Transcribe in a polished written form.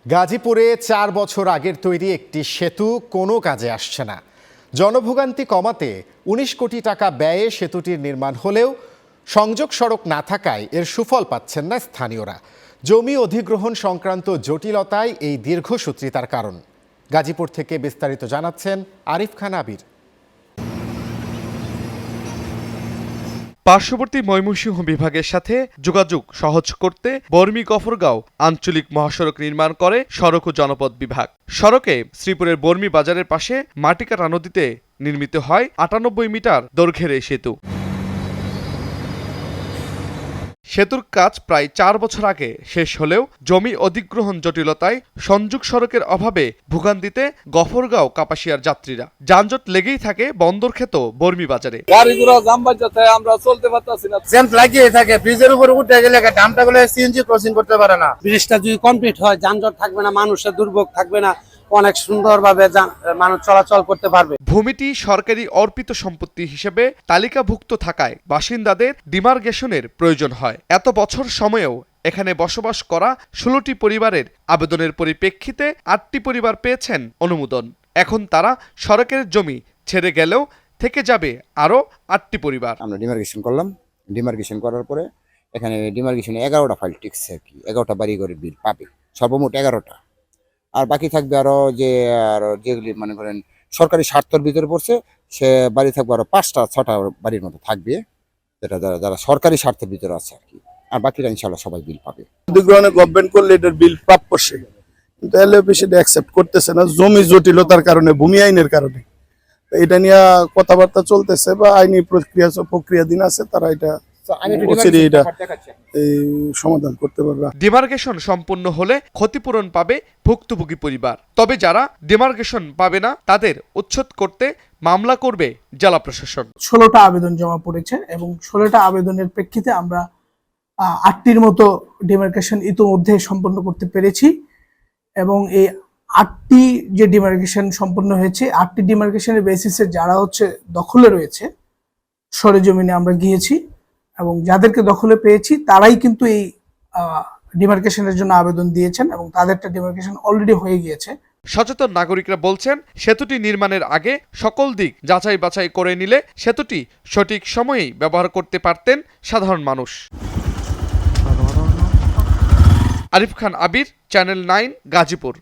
গাজীপুরে ৪ বছর আগের তৈরি একটি সেতু কোনো কাজে আসছে না। জনভোগান্তি কমাতে ১৯ কোটি টাকা ব্যয়ে সেতুটির নির্মাণ হলেও সংযোগ সড়ক না থাকায় এর সুফল পাচ্ছেন না স্থানীয়রা। জমি অধিগ্রহণ সংক্রান্ত জটিলতায় এই দীর্ঘসূত্রিতার কারণ। গাজীপুর থেকে বিস্তারিত জানাচ্ছেন আরিফ খান আবির। পার্শ্ববর্তী ময়মনসিংহ বিভাগের সাথে যোগাযোগ সহজ করতে বর্মি-গফরগাঁও আঞ্চলিক মহাসড়ক নির্মাণ করে সড়ক ও জনপথ বিভাগ। সড়কে শ্রীপুরের বর্মি বাজারের পাশে মাটিকাটা নদীতে নির্মিত হয় ৯৮ মিটার দৈর্ঘ্যের এই সেতু। সেতুর কাজ প্রায় ৪ বছর আগে শেষ হলেও জমি অধিগ্রহণ জটিলতায় সংযোগ সড়কের অভাবে ভোগান্তিতে গফরগাঁও কাপাসিয়ার যাত্রীরা। যানজট লেগেই থাকে বন্দরক্ষেত বর্মি বাজারে। গাড়িগুলো জাম বাজাতে আমরা চলতে পারতাছি না, জ্যাম লাগিয়ে থাকে। ব্রিজের উপর উঠে গেলে ডামটা গুলো সিএনজি ক্রসিং করতে পারে না। ব্রিজটা যদি কমপ্লিট হয় যানজট থাকবে না, মানুষের দুর্ভোগ থাকবে না, অনেক সুন্দরভাবে মানুষ চলাচল করতে পারবে। ভূমিটি সরকারি অর্পিত সম্পত্তি হিসেবে তালিকাভুক্ত থাকায় বাসিন্দাদের ডিমার্গেশনের প্রয়োজন হয়। এত বছর সময়েও এখানে বসবাস করা ১৬টি পরিবারের আবেদনের পরিপ্রেক্ষিতে ৮টি পরিবার পেয়েছেন অনুমোদন। এখন তারা সড়কের জমি ছেড়ে গেলেও থেকে যাবে আরও ৮টি পরিবার। আমরা ডিমার্গেশন করলাম। ডিমার্গেশন করার পরে এখানে ডিমার্গেশনে 11টা ফাইল টিকছে আর কি। 11টা বাড়ি ঘরের বিল পাবে, সর্বমোট 11টা। আর বাকি থাকবে আরো যেগুলি মনে করেন সরকারি স্বার্থের ভিতরে পড়ছে, সে বাড়ি থাকবে আরো ৫টা-৬টা বাড়ির মতো থাকবে, যেটা যারা সরকারি স্বার্থের ভিতরে আছে আর কি। আর বাকিরা ইনশাল্লাহ সবাই বিল পাবে। অধিগ্রহণে গভর্নমেন্ট করলে এটার বিল প্রাপ্য সে, কিন্তু এলএপি সেটা অ্যাকসেপ্ট করতেছে না, জমি জটিলতার কারণে, ভূমি আইনের কারণে। এটা নিয়ে কথাবার্তা চলতেছে বা আইনি প্রক্রিয়াধীন আছে, তারা এটা সমাধান করতে পারবে। ডিমার্গেশন সম্পূর্ণ হলে ক্ষতিপূরণ পাবে ভুক্তভোগী পরিবার। তবে যারা ডিমার্গেশন পাবে না তাদের উচ্ছেদ করতে মামলা করবে জেলা প্রশাসন। ১৬টা আবেদন জমা পড়েছে এবং ১৬টা আবেদনের প্রেক্ষিতে আমরা ৮টির মতো ডিমার্কেশন ইতিমধ্যে সম্পন্ন করতে পেরেছি এবং এই ৮টি যে ডিমার্কেশন সম্পন্ন হয়েছে, ৮টি ডিমার্কেশনের বেসিসে যারা দখলে রয়েছে সরেজমিনে আমরা গিয়েছি এবং যাদেরকে দখলে পেয়েছি তারাই কিন্তু এই ডিমার্কেশনের জন্য আবেদন দিয়েছেন এবং তাদেরটা ডিমার্কেশন অলরেডি হয়ে গিয়েছে। সচেতন নাগরিকরা বলছেন, সেতুটি নির্মাণের আগে সকল দিক যাচাই বাছাই করে নিলে সেতুটি সঠিক সময়েই ব্যবহার করতে পারতেন সাধারণ মানুষ। আরিফ খান আবির, চ্যানেল 9, গাজীপুর।